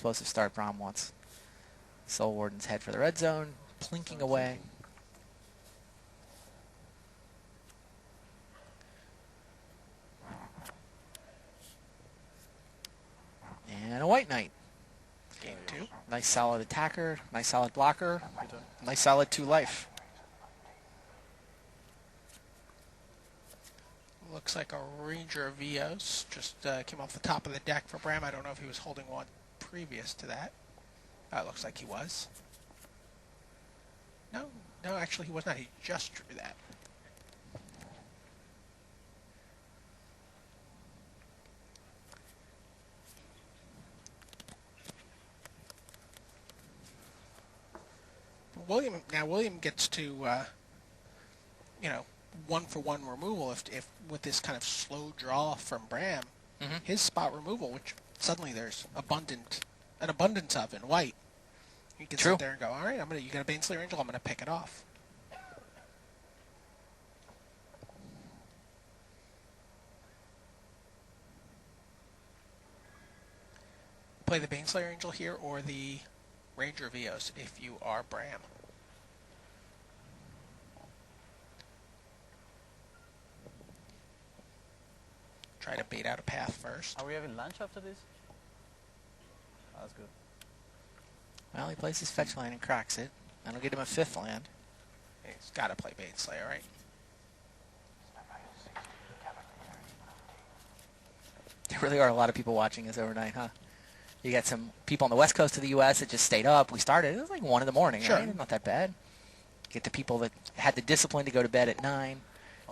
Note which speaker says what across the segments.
Speaker 1: explosive start Braum wants. Soul Wardens head for the red zone, plinking away. And a White Knight.
Speaker 2: Game 2.
Speaker 1: Nice solid attacker, nice solid blocker, nice solid 2 life.
Speaker 2: Looks like a Ranger of Eos just came off the top of the deck for Braum. I don't know if he was holding one previous to that. Looks like he was. No, actually he was not. He just drew that. William gets to, you know, 1-for-1 removal if with this kind of slow draw from Braum. His spot removal, which suddenly there's an abundance of in white. You can sit there and go, all right, you got a Baneslayer Angel, I'm gonna pick it off. Play the Baneslayer Angel here or the Ranger of Eos if you are Braum. Try to bait out a path first.
Speaker 3: Are we having lunch after this? Oh, that's good.
Speaker 1: Well, he plays his fetch line and cracks it. That'll get him a 5th land.
Speaker 2: He's got to play Baneslayer, right?
Speaker 1: There really are a lot of people watching this overnight, huh? You got some people on the west coast of the U.S. that just stayed up. We started, it was like 1 in the morning,
Speaker 2: sure.
Speaker 1: Right? Not that bad. Get the people that had the discipline to go to bed at 9,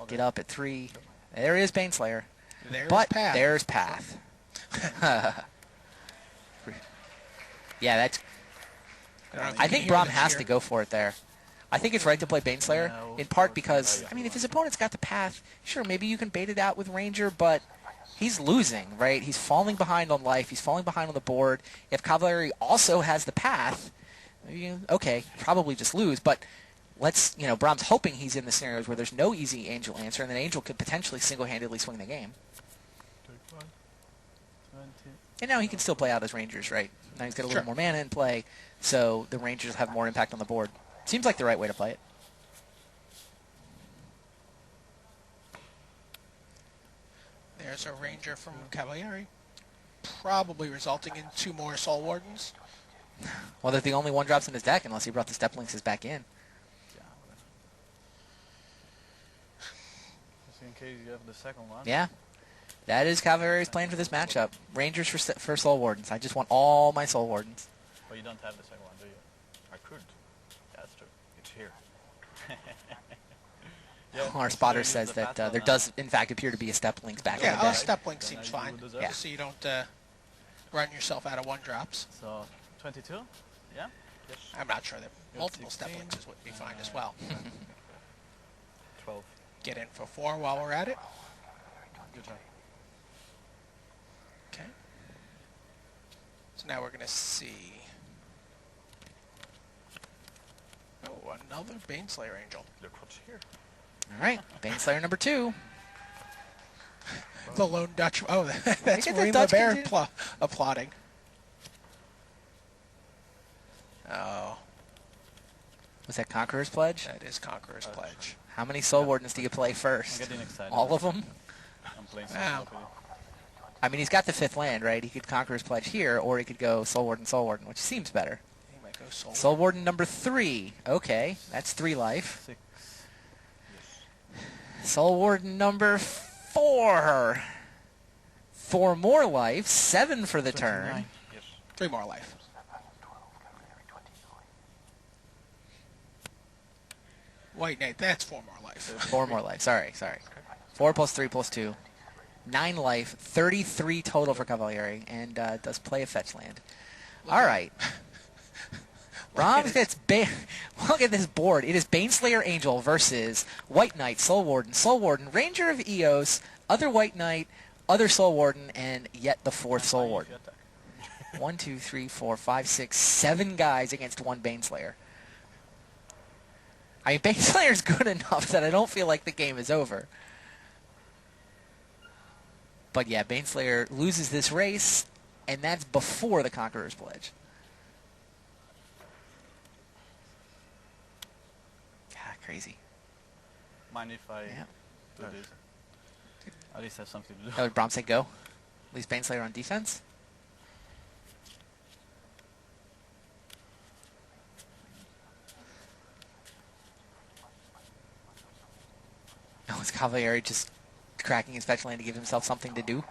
Speaker 1: get up at 3. There is Baneslayer. There's Path. Yeah, that's... I think Braum has to go for it there. I think it's right to play Baneslayer, in part because, I mean, if his opponent's got the Path, sure, maybe you can bait it out with Ranger, but he's losing, right? He's falling behind on life. He's falling behind on the board. If Cavalry also has the Path, maybe, okay, probably just lose, but let's, you know, Braum's hoping he's in the scenarios where there's no easy Angel answer, and then Angel could potentially single-handedly swing the game. And now he can still play out his Rangers, right? Now he's got a little more mana in play, so the Rangers have more impact on the board. Seems like the right way to play it.
Speaker 2: There's a Ranger from Cavalieri, probably resulting in 2 more Soul Wardens.
Speaker 1: Well, they're the only 1-drops in his deck, unless he brought the Step Lynxes back in.
Speaker 3: Just in case you have the second one.
Speaker 1: Yeah. That is Cavalry's plan for this matchup. Rangers for Soul Wardens. I just want all my Soul Wardens.
Speaker 3: Well, you don't have the second one, do you? I could. Yeah, that's true. It's here.
Speaker 1: Our spotter says that there does, in fact, appear to be a Step Lynx back in the deck.
Speaker 2: Yeah, Step Lynx seems fine. Yeah. So you don't run yourself out of 1-drops.
Speaker 3: So, 22? Yeah?
Speaker 2: Yes. I'm not sure that multiple Step Lynxes would be fine as well.
Speaker 3: 12.
Speaker 2: Get in for 4 while we're at it.
Speaker 3: Good job.
Speaker 2: Okay. So now we're going to see... Oh, another Baneslayer Angel.
Speaker 3: Look what's here.
Speaker 1: All right, Baneslayer number 2.
Speaker 2: The lone Dutch... Oh, that's Marie LeBear applauding. Oh.
Speaker 1: Was that Conqueror's Pledge?
Speaker 2: That is Conqueror's Pledge.
Speaker 1: How many Soul Wardens do you play first?
Speaker 3: I'm getting excited.
Speaker 1: All of them?
Speaker 3: I'm playing
Speaker 1: I mean, he's got the 5th land, right? He could Conqueror's Pledge here, or he could go Soul Warden, which seems better.
Speaker 2: He might go
Speaker 1: Soul Warden number 3. Okay, that's 3 life.
Speaker 3: 6.
Speaker 1: Soul Warden number 4. 4 more life. 7 for the
Speaker 3: 29.
Speaker 1: turn.
Speaker 3: Yes.
Speaker 2: 3 more life. White Knight, that's 4 more life.
Speaker 1: 4 more life. Sorry. 4 plus 3 plus 2. 9 life. 33 total for Cavalieri, and does play a fetch land. All right. Braum gets look at this board. It is Baneslayer Angel versus White Knight, Soul Warden, Ranger of Eos, other White Knight, other Soul Warden, and yet the 4th Soul Warden. 1, 2, 3, 4, 5, 6, 7 guys against 1 Baneslayer. I mean, Baneslayer's good enough that I don't feel like the game is over. But yeah, Baneslayer loses this race. and that's before the Conqueror's Pledge. Ah, crazy.
Speaker 3: Mind if I
Speaker 1: Yeah.
Speaker 3: do this? At least have something to do.
Speaker 1: Oh, did Braum say go? Leaves Baneslayer on defense? Oh, is Cavalieri just cracking his fetch lane to give himself something to do?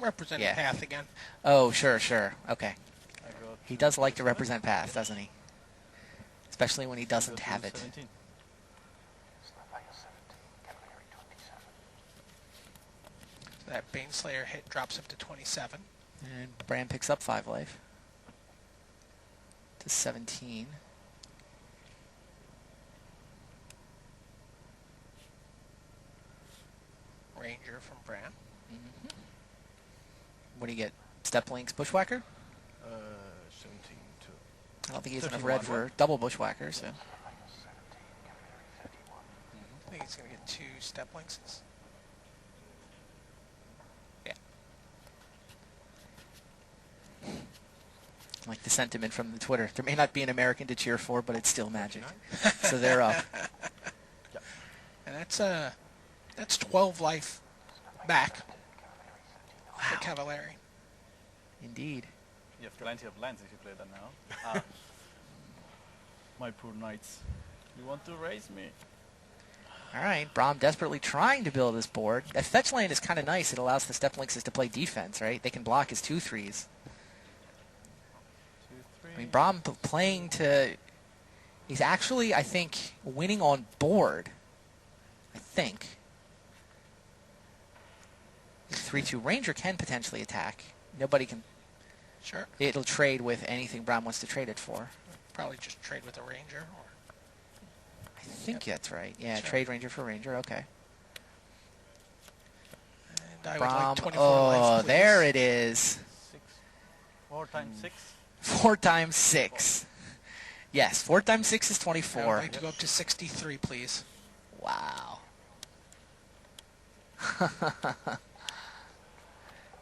Speaker 2: Representing
Speaker 1: Yeah.
Speaker 2: path again.
Speaker 1: Oh, sure. Okay.
Speaker 3: I go
Speaker 1: He
Speaker 3: to
Speaker 1: does like to
Speaker 3: 27.
Speaker 1: represent path, doesn't he? Especially when he
Speaker 3: I go
Speaker 1: doesn't
Speaker 3: to
Speaker 1: have it.
Speaker 3: 17.
Speaker 2: So that Baneslayer hit drops him to 27.
Speaker 1: And Bram picks up 5 life. To 17.
Speaker 2: Ranger from Bram.
Speaker 1: What do you get? Step Links Bushwhacker?
Speaker 3: 17 to...
Speaker 1: I don't think he has enough
Speaker 3: 31,
Speaker 1: red for double Bushwhacker, so...
Speaker 2: I think he's going to get 2 step links. Yeah.
Speaker 1: Like the sentiment from the Twitter. There may not be an American to cheer for, but it's still Magic. So they're up.
Speaker 2: And that's 12 life back for
Speaker 1: Wow.
Speaker 2: Cavalieri.
Speaker 1: Indeed.
Speaker 3: You have plenty of lands if you play that now. Ah. My poor knights. You want to raise me?
Speaker 1: All right, Braum desperately trying to build his board. That fetch lane is kind of nice. It allows the Step Links to play defense, right? They can block his 2/3s.
Speaker 3: 2, 3.
Speaker 1: I mean, Braum playing to... He's actually, I think, winning on board. I think. 3/2 Ranger can potentially attack. Nobody can...
Speaker 2: Sure.
Speaker 1: It'll trade with anything Braum wants to trade it for.
Speaker 2: Probably just trade with a Ranger. Or
Speaker 1: I think that's right. Yeah,
Speaker 2: Sure.
Speaker 1: trade Ranger for Ranger. Okay.
Speaker 2: And I would
Speaker 1: Braum.
Speaker 2: like 24
Speaker 1: Oh,
Speaker 2: life, please.
Speaker 1: there it is.
Speaker 3: 6. 4 times 6.
Speaker 1: 4 times 6. Yes, 4 times 6 is
Speaker 2: I would
Speaker 1: 24.
Speaker 2: like to go up to 63, please.
Speaker 1: Wow.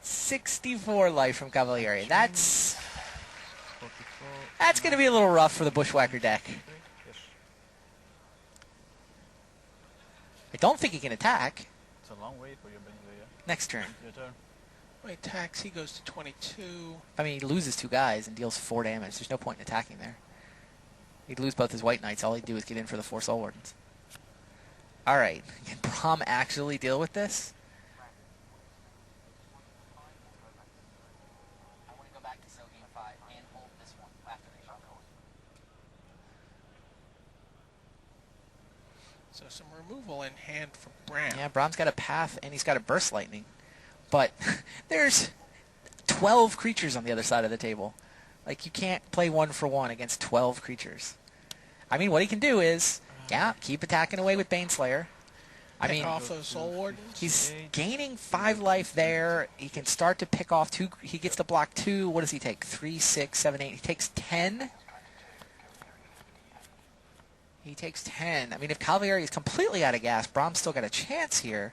Speaker 1: 64 life from Cavalieri. That's
Speaker 3: 44.
Speaker 1: going to be a little rough for the Bushwhacker deck.
Speaker 3: Yes.
Speaker 1: I don't think he can attack
Speaker 3: It's a long way for your Baneslayer.
Speaker 1: next turn.
Speaker 3: Your turn.
Speaker 2: Wait, tax, he goes to 22.
Speaker 1: I mean, he loses 2 guys and deals 4 damage. There's no point in attacking there. He'd lose both his white knights. All he'd do is get in for the 4 Soul Wardens. All right. Can Braum actually deal with this? I want to go back to Cell Game 5 and hold this one after they shot
Speaker 2: So some removal in hand for Bram.
Speaker 1: Yeah, Braum's got a path and he's got a Burst Lightning. But there's 12 creatures on the other side of the table. Like, you can't play 1-for-1 against 12 creatures. I mean, what he can do is, yeah, keep attacking away with Baneslayer. I
Speaker 2: Pick
Speaker 1: mean,
Speaker 2: off those Soul Wardens.
Speaker 1: he's gaining 5 life there. He can start to pick off 2. He gets to block 2. What does he take? 3, 6, 7, 8. He takes 10. He takes 10. I mean, if Cavalieri is completely out of gas, Braum's still got a chance here.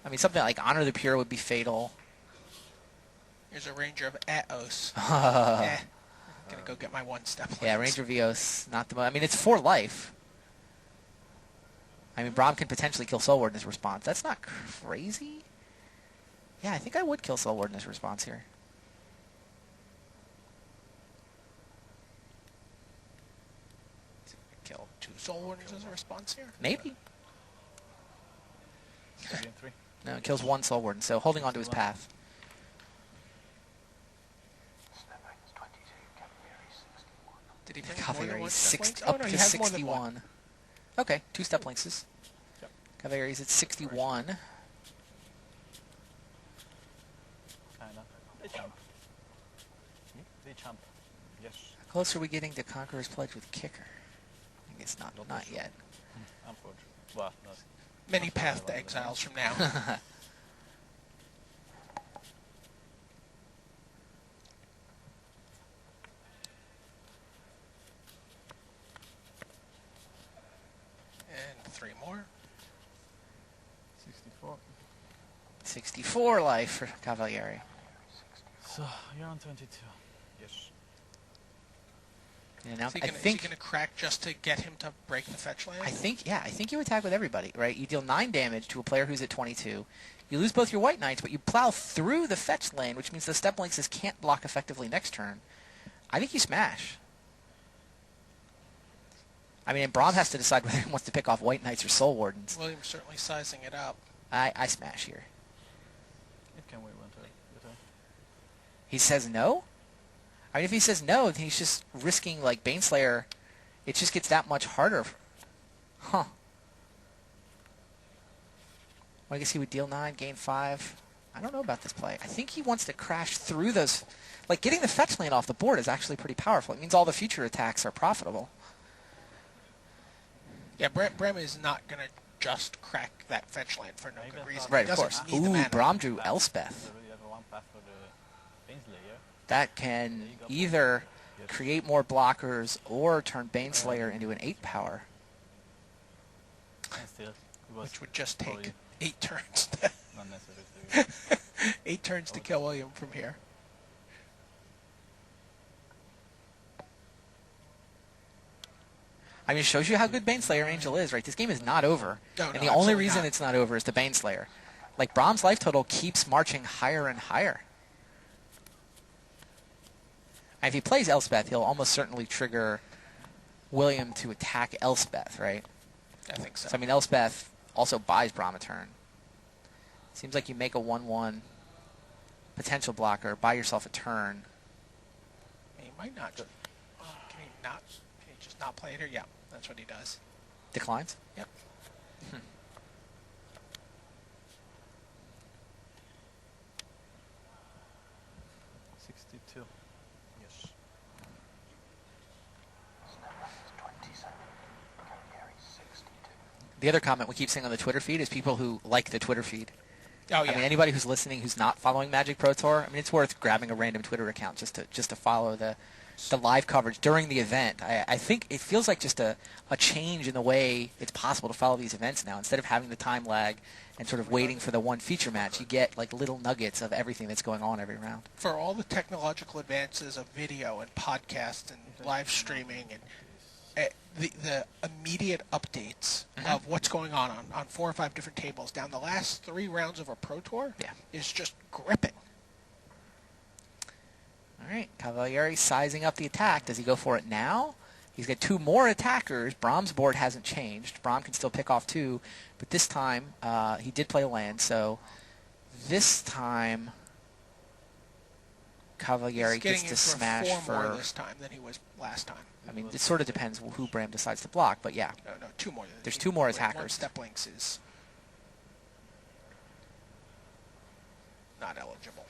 Speaker 1: I mean, something like Honor the Pure would be fatal.
Speaker 2: Here's a Ranger of Eos. Gonna go get my 1 step.
Speaker 1: Yeah, Ranger Vios, not the most. I mean, it's 4 life. I mean, Braum can potentially kill Soul Ward in his response. That's not crazy. Yeah, I think I would kill Soul Ward in his response here.
Speaker 2: Kill 2 Soul Wardens as a response here.
Speaker 1: Maybe.
Speaker 3: 3 and 3.
Speaker 1: No, it kills 1 Soul Warden, so holding on to his path.
Speaker 2: Did he bring more than
Speaker 1: Cavalieri's
Speaker 2: 1 step links?
Speaker 1: up
Speaker 2: Oh, no,
Speaker 1: to
Speaker 2: he has more than 1.
Speaker 1: 61. Okay, 2 step linkses.
Speaker 3: Yep.
Speaker 1: Cavalieri's at 61.
Speaker 3: Kinda. They jump. They jump. Yes.
Speaker 1: How close are we getting to Conqueror's Pledge with Kicker? I think it's not yet.
Speaker 3: Unfortunately. Well, not.
Speaker 2: Many path to exiles from now. And 3 more.
Speaker 3: 64.
Speaker 1: 64 life for Cavalieri.
Speaker 3: So you're on 22.
Speaker 4: Yes.
Speaker 1: Yeah, now,
Speaker 2: Is he going to crack just to get him to break the fetch land?
Speaker 1: I think you attack with everybody, right? You deal 9 damage to a player who's at 22. You lose both your white knights, but you plow through the fetch lane, which means the step lynxes can't block effectively next turn. I think you smash. I mean, and Braum has to decide whether he wants to pick off white knights or soul wardens.
Speaker 2: William's certainly sizing it up.
Speaker 1: I smash here.
Speaker 3: It can wait one turn.
Speaker 1: He says no? I mean, if he says no, then he's just risking, like, Baneslayer. It just gets that much harder. Huh. Well, I guess he would deal 9, gain 5. I don't know about this play. I think he wants to crash through those. Like, getting the fetch land off the board is actually pretty powerful. It means all the future attacks are profitable.
Speaker 2: Yeah, Brem is not going to just crack that fetch land for no good reason.
Speaker 1: Right,
Speaker 2: He
Speaker 1: of course.
Speaker 2: doesn't need the mana.
Speaker 1: Braum drew Elspeth. That can either create more blockers or turn Baneslayer into an 8-power.
Speaker 2: Which would just take 8 turns.
Speaker 3: Not necessary.
Speaker 2: 8 turns to kill William from here.
Speaker 1: I mean, it shows you how good Baneslayer Angel is, right? This game is not over.
Speaker 2: No,
Speaker 1: and the only reason it's not over is the Baneslayer. Like, Braum's life total keeps marching higher and higher. And if he plays Elspeth, he'll almost certainly trigger William to attack Elspeth, right?
Speaker 2: I think so.
Speaker 1: So, I mean, Elspeth also buys Braum a turn. Seems like you make a 1-1 potential blocker, buy yourself a turn.
Speaker 2: He might not. Can he just not play it here? Yeah, that's what he does.
Speaker 1: Declines?
Speaker 2: Yep.
Speaker 3: 62.
Speaker 4: Yes.
Speaker 1: The other comment we keep seeing on the Twitter feed is people who like the Twitter feed.
Speaker 2: Oh, yeah.
Speaker 1: I mean, anybody who's listening who's not following Magic Pro Tour, I mean, it's worth grabbing a random Twitter account just to follow the live coverage during the event. I think it feels like just a change in the way it's possible to follow these events now. Instead of having the time lag and sort of waiting for the one feature match, you get like little nuggets of everything that's going on every round.
Speaker 2: For all the technological advances of video and podcast and live streaming and the immediate updates of what's going on 4 or 5 different tables down the last 3 rounds of a Pro Tour is just gripping.
Speaker 1: All right, Cavalieri sizing up the attack. Does he go for it now? He's got 2 more attackers. Braum's board hasn't changed. Braum can still pick off 2, but this time he did play a land, so this time Cavalieri gets to smash
Speaker 2: for 4 more this time than he was last time.
Speaker 1: I mean, it sort of depends who Braum decides to block, but yeah.
Speaker 2: No, 2 more.
Speaker 1: There's 2 more attackers.
Speaker 2: 1 step links is not eligible.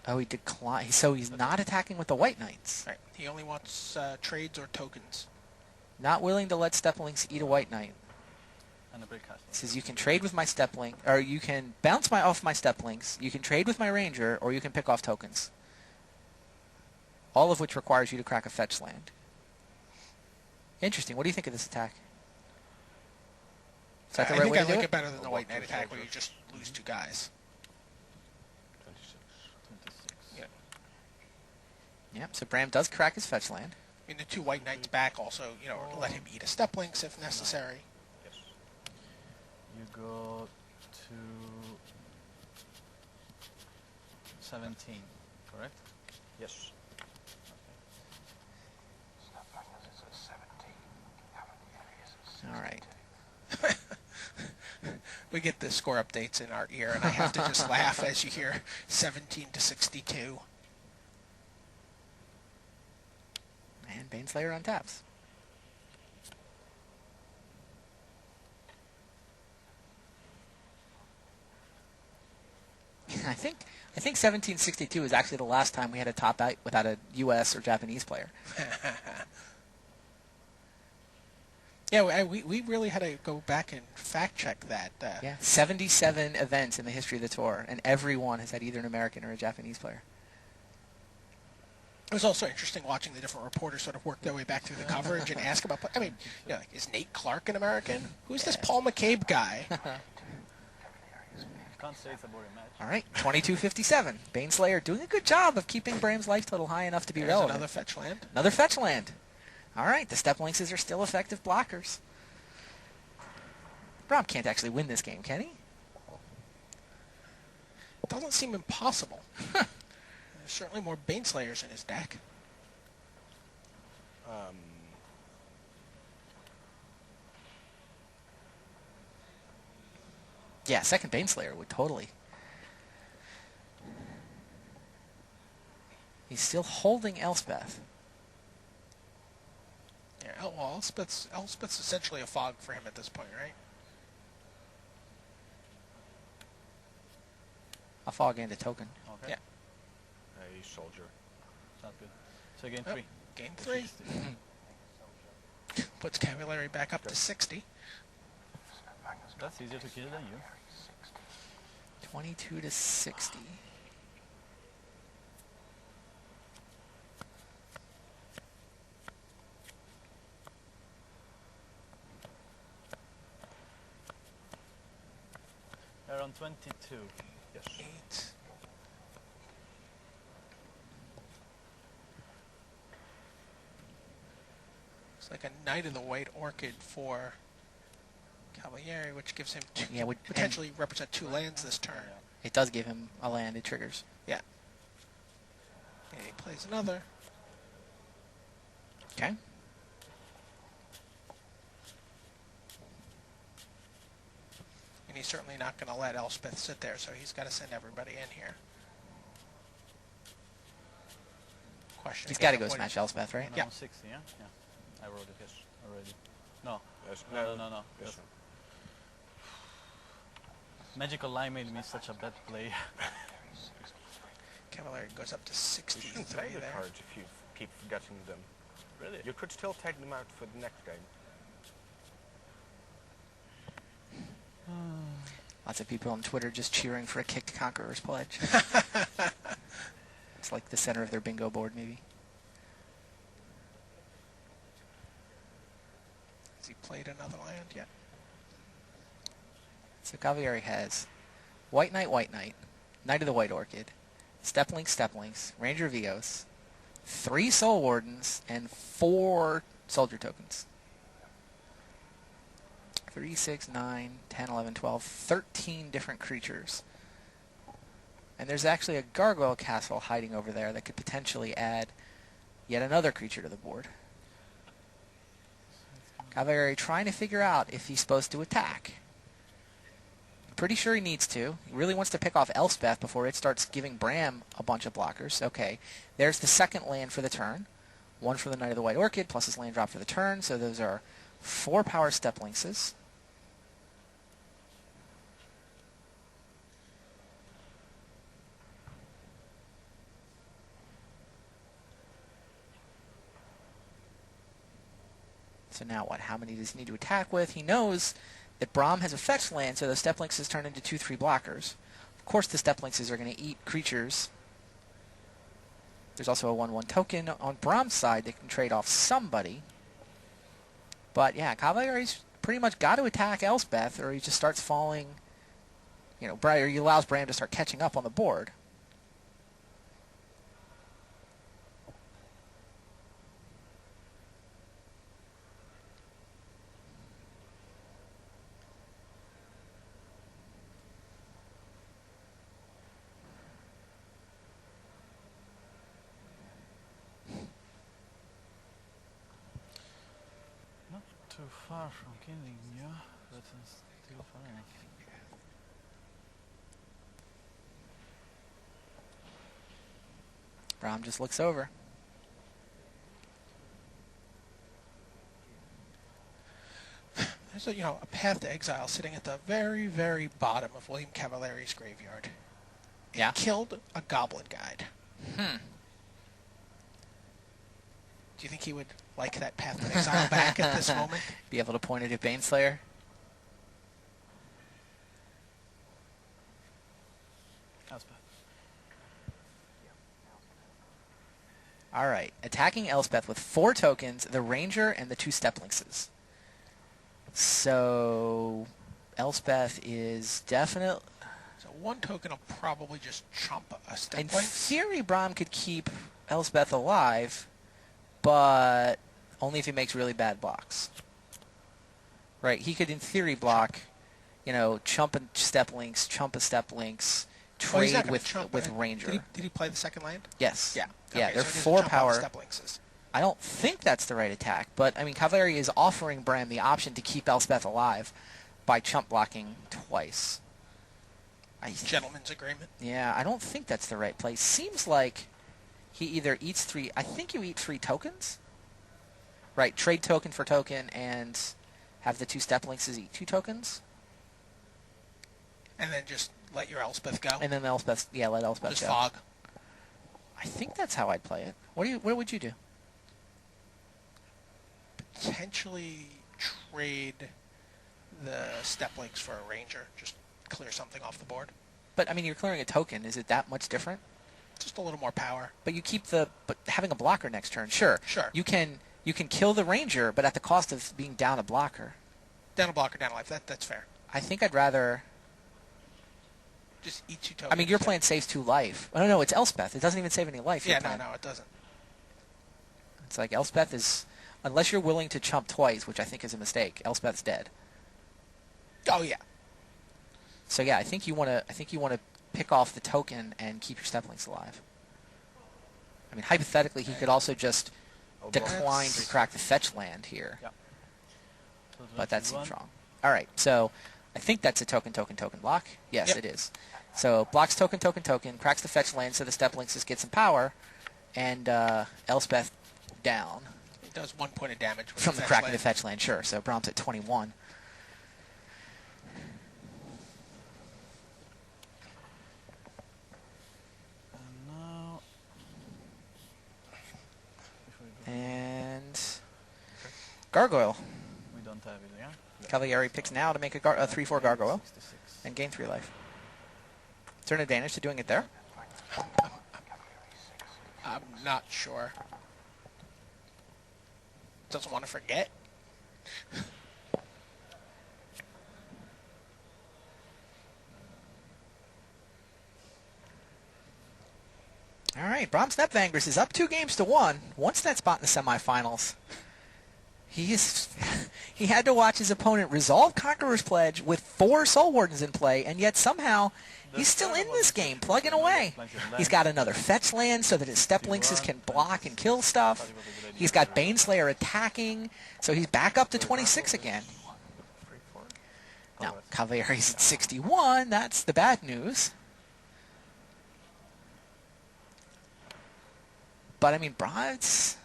Speaker 1: Oh, he declined. So he's not attacking with the white knights.
Speaker 2: Right. He only wants trades or tokens.
Speaker 1: Not willing to let steplings eat a white knight.
Speaker 3: And a big castle.
Speaker 1: He says you can trade with my stepling, or you can bounce off my steplings, you can trade with my ranger, or you can pick off tokens. All of which requires you to crack a fetch land. Interesting. What do you think of this attack? Is that the right way to do
Speaker 2: I like
Speaker 1: it?
Speaker 2: it better than the white knight attack where you just lose 2 guys.
Speaker 3: 26.
Speaker 2: Yeah.
Speaker 1: Yep, so Braum does crack his fetch land.
Speaker 2: I mean, the 2 white knights back also, let him eat a step links if necessary.
Speaker 4: Yes.
Speaker 3: You go to 17, correct?
Speaker 4: Yes.
Speaker 1: All right.
Speaker 2: We get the score updates in our ear, and I have to just laugh as you hear 17 to 62.
Speaker 1: And Baneslayer on taps. I think 1762 is actually the last time we had a top 8 without a U.S. or Japanese player.
Speaker 2: Yeah, we really had to go back and fact check that.
Speaker 1: Yeah, 77 events in the history of the tour, and every one has had either an American or a Japanese player.
Speaker 2: It was also interesting watching the different reporters sort of work their way back through the coverage and ask about. I mean, is Nate Clark an American? Who's this Paul McCabe guy?
Speaker 3: can't say it's a boring match.
Speaker 1: All right, 22-57. Baneslayer doing a good job of keeping Bram's life total high enough to be
Speaker 2: There's
Speaker 1: relevant.
Speaker 2: another fetch land.
Speaker 1: Another fetch land. All right, the Step Lynxes are still effective blockers. Bram can't actually win this game, can he?
Speaker 2: It doesn't seem impossible. There's certainly more Baneslayers in his deck.
Speaker 1: Yeah, second Baneslayer would totally. He's still holding Elspeth.
Speaker 2: Yeah, well, Elspeth's essentially a fog for him at this point, right?
Speaker 1: A fog and a token.
Speaker 3: Okay.
Speaker 2: Yeah.
Speaker 4: A soldier.
Speaker 3: Sounds good. So game
Speaker 2: Oh,
Speaker 3: 3.
Speaker 2: game 3. Puts Cavallari back up to 60.
Speaker 3: That's easier to kill than you.
Speaker 1: 22-60.
Speaker 3: Around 22.
Speaker 4: Yes.
Speaker 2: 8. It's like a Knight of the White Orchid for Cavalieri, which gives him two,
Speaker 1: Yeah, would
Speaker 2: potentially represent 2 lands this turn.
Speaker 1: It does give him a land. It triggers.
Speaker 2: Yeah. And he plays another.
Speaker 1: Okay.
Speaker 2: And he's certainly not going to let Elspeth sit there, so he's got to send everybody in here. Question.
Speaker 1: He's
Speaker 2: again
Speaker 1: got to
Speaker 2: of
Speaker 1: go
Speaker 2: what
Speaker 1: smash Elspeth, right?
Speaker 3: And
Speaker 2: Yeah.
Speaker 3: I'm 60, yeah? Yeah. I wrote it already. No.
Speaker 4: Yes.
Speaker 3: No.
Speaker 4: Yes.
Speaker 3: Yes. Magical Line made me such a bad play.
Speaker 2: Cavalieri goes up to
Speaker 4: You
Speaker 2: 63
Speaker 4: shouldn't play the
Speaker 2: there.
Speaker 4: cards if you keep forgetting them.
Speaker 3: Really?
Speaker 4: You could still take them out for the next game.
Speaker 1: Lots of people on Twitter just cheering for a kicked Conqueror's Pledge. It's like the center of their bingo board, maybe.
Speaker 2: Has he played another land yet?
Speaker 1: So Cavalieri has White Knight, Knight of the White Orchid, Step Lynx, Ranger Vios, 3 Soul Wardens, and 4 Soldier Tokens. 3, 6, 9, 10, 11, 12, 13 different creatures. And there's actually a Gargoyle Castle hiding over there that could potentially add yet another creature to the board. Cavalieri trying to figure out if he's supposed to attack. Pretty sure he needs to. He really wants to pick off Elspeth before it starts giving Bram a bunch of blockers. Okay, there's the second land for the turn. 1 for the Knight of the White Orchid, plus his land drop for the turn. So those are 4 power Step Lynxes. So now what? How many does he need to attack with? He knows that Braum has a fetch land, so the Step Lynxes turn into 2/3 blockers. Of course the Step Lynxes are going to eat creatures. There's also a 1/1 token on Braum's side that can trade off somebody. But yeah, Cavalieri's pretty much got to attack Elspeth, or he just starts falling, or he allows Bram to start catching up on the board.
Speaker 3: Not too far from killing you, but it's still far enough.
Speaker 1: Braum just looks over.
Speaker 2: There's a path to exile sitting at the very, very bottom of William Cavalieri's graveyard. He
Speaker 1: Yeah.
Speaker 2: killed a Goblin Guide.
Speaker 1: Hmm.
Speaker 2: Do you think he would like that path to exile back at this moment?
Speaker 1: Be able to point it at Baneslayer.
Speaker 3: Elspeth.
Speaker 1: All right, attacking Elspeth with 4 tokens, the Ranger and the 2 Step Lynxes. So Elspeth is definitely...
Speaker 2: So one token will probably just chump a step
Speaker 1: In
Speaker 2: link.
Speaker 1: theory, Braum could keep Elspeth alive, but only if he makes really bad blocks. Right? He could, in theory, block, chump and step links, chump a step links, trade with Ranger.
Speaker 2: Did he play the second land?
Speaker 1: Yes.
Speaker 2: Yeah.
Speaker 1: Yeah,
Speaker 2: Okay,
Speaker 1: they're
Speaker 2: so he doesn't
Speaker 1: 4
Speaker 2: chump all the
Speaker 1: power.
Speaker 2: step links.
Speaker 1: I don't think that's the right attack, but I mean, Cavalieri is offering Bram the option to keep Elspeth alive by chump blocking twice.
Speaker 2: Gentleman's agreement.
Speaker 1: Yeah, I don't think that's the right play. Seems like he either eats 3. I think you eat 3 tokens. Right, trade token for token and have the 2 step links eat 2 tokens.
Speaker 2: And then just let your Elspeth go.
Speaker 1: And then let Elspeth go.
Speaker 2: Just fog.
Speaker 1: I think that's how I'd play it. What would you do?
Speaker 2: Potentially trade the step links for a Ranger. Just clear something off the board.
Speaker 1: But I mean, you're clearing a token. Is it that much different?
Speaker 2: Just a little more power.
Speaker 1: But you keep but having a blocker next turn, sure.
Speaker 2: Sure.
Speaker 1: You can kill the Ranger, but at the cost of being down a blocker.
Speaker 2: Down a blocker, down a life. That's fair.
Speaker 1: I think I'd rather.
Speaker 2: Just eat 2 tokens.
Speaker 1: I mean, you're playing saves 2 life. Oh no, it's Elspeth. It doesn't even save any life.
Speaker 2: Yeah, no, it doesn't.
Speaker 1: It's like Elspeth is, unless you're willing to chump twice, which I think is a mistake. Elspeth's dead.
Speaker 2: Oh yeah.
Speaker 1: So yeah, I think you want to pick off the token and keep your steplinks alive. I mean, hypothetically, he could also just decline to crack the fetch land here.
Speaker 3: Yeah.
Speaker 1: But that seems wrong. All right, so I think that's a token block. Yes,
Speaker 2: Yep.
Speaker 1: it is. So blocks token, cracks the fetch land so the steplinks just get some power, and Elspeth down.
Speaker 2: It does 1 point of damage with
Speaker 1: From the
Speaker 2: fetch
Speaker 1: cracking
Speaker 2: land.
Speaker 1: the fetch land, sure. So Braum's at 21.
Speaker 3: Now,
Speaker 1: And Gargoyle.
Speaker 3: we don't have it, yeah?
Speaker 1: Cavalieri picks now to make a 3/4 Gargoyle
Speaker 3: 66.
Speaker 1: and gain 3 life. Is there an advantage to doing it there?
Speaker 2: I'm not sure. Doesn't want to forget.
Speaker 1: All right, Bram Snepvangers is up 2 games to 1. Wants that spot in the semifinals. He had to watch his opponent resolve Conqueror's Pledge with 4 Soul Wardens in play, and yet somehow he's still in this game, plugging away. He's got another fetch land so that his step links can block and kill stuff. He's got Baneslayer attacking, so he's back up to 26 again. Now, Cavalieri's at 61. That's the bad news. But, I mean, this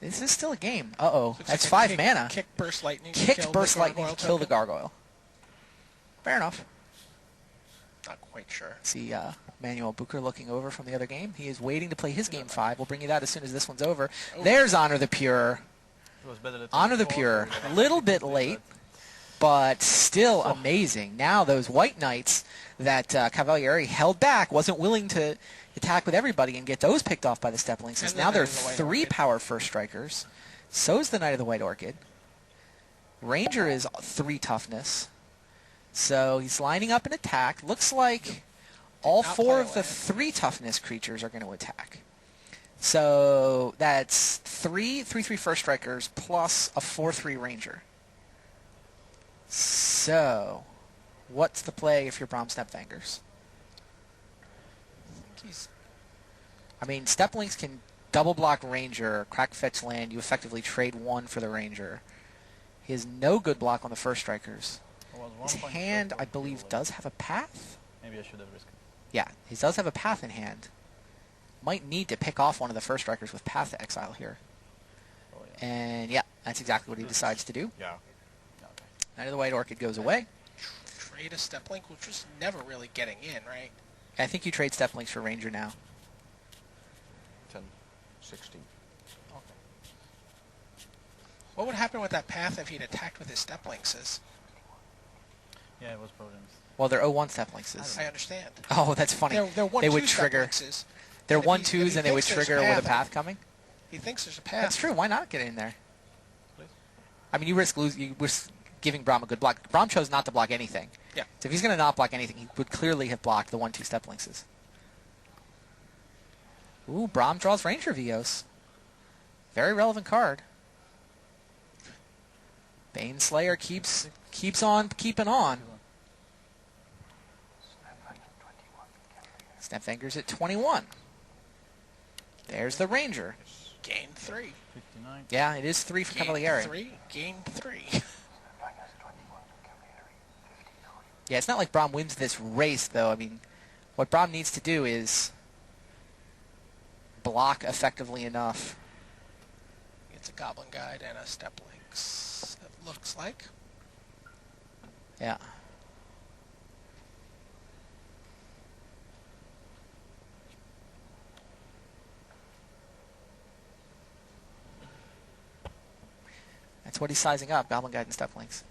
Speaker 1: is still a game. Uh-oh. That's 5 mana.
Speaker 2: Kick Burst Lightning.
Speaker 1: Kicked Burst Lightning to kill the Gargoyle. Fair enough.
Speaker 2: Not quite sure.
Speaker 1: See Manuel Bucher looking over from the other game. He is waiting to play his game 5. We'll bring you that as soon as this one's over.
Speaker 2: Oh.
Speaker 1: There's Honor the Pure.
Speaker 3: It was better than
Speaker 1: Honor the
Speaker 3: 24,
Speaker 1: Pure.
Speaker 3: so
Speaker 1: A little bit late, but still amazing. Now those White Knights that Cavalieri held back, wasn't willing to attack with everybody and get those picked off by the Steplinks.
Speaker 2: And
Speaker 1: Now
Speaker 2: the
Speaker 1: they're
Speaker 2: Knight of the White
Speaker 1: 3
Speaker 2: Orchid.
Speaker 1: power first strikers. So's the Knight of the White Orchid. Ranger is 3 toughness. So he's lining up an attack. Looks like all
Speaker 2: Not
Speaker 1: 4
Speaker 2: play
Speaker 1: of the
Speaker 2: away.
Speaker 1: 3 toughness creatures are going to attack. So that's 3 first strikers plus a 4/3 Ranger. So what's the play if you're Bram Snepvangers? I mean, Steplinks can double block Ranger, crack fetch land. You effectively trade 1 for the Ranger. He has no good block on the first strikers.
Speaker 3: it was
Speaker 1: His
Speaker 3: 1.4
Speaker 1: hand, I
Speaker 3: for
Speaker 1: believe,
Speaker 3: Euro.
Speaker 1: does have a path.
Speaker 3: Maybe I should have risked it.
Speaker 1: Yeah, he does have a path in hand. Might need to pick off one of the first strikers with path to exile here.
Speaker 3: Oh, yeah.
Speaker 1: And yeah, that's exactly what he decides to do.
Speaker 4: Yeah.
Speaker 3: Okay.
Speaker 1: Knight of the White Orchid goes away.
Speaker 2: Trade a Steplink, which was never really getting in, right?
Speaker 1: I think you trade Steplinks for Ranger now.
Speaker 4: 10, 16.
Speaker 2: What would happen with that path if he'd attacked with his Steplinks?
Speaker 3: Yeah, it was problems.
Speaker 1: Well, they're 0-1 Steplinkses.
Speaker 2: I understand.
Speaker 1: Oh, that's funny.
Speaker 2: They're 1-2
Speaker 1: They would trigger.
Speaker 2: Steplinkses.
Speaker 1: They're
Speaker 2: And if he
Speaker 1: 1-2s and they would
Speaker 2: thinks there's
Speaker 1: trigger with a path coming.
Speaker 2: He thinks there's a path.
Speaker 1: That's true. Why not get in there?
Speaker 3: Please.
Speaker 1: I mean, you risk giving Braum a good block. Braum chose not to block anything.
Speaker 2: Yeah.
Speaker 1: So if he's going to not block anything, he would clearly have blocked the 1-2 step links. Ooh, Braum draws Ranger Vios. Very relevant card. Baneslayer keeps on keeping on. Snapfinger's at 21. There's the Ranger.
Speaker 2: Gain 3.
Speaker 3: 59.
Speaker 1: Yeah, it is 3 for
Speaker 2: Gain
Speaker 1: Cavalieri.
Speaker 2: 3. Gain 3.
Speaker 1: Yeah, it's not like Braum wins this race, though. I mean, what Braum needs to do is block effectively enough.
Speaker 2: It's a Goblin Guide and a Step Links, it looks like.
Speaker 1: Yeah. That's what he's sizing up, Goblin Guide and Step Links.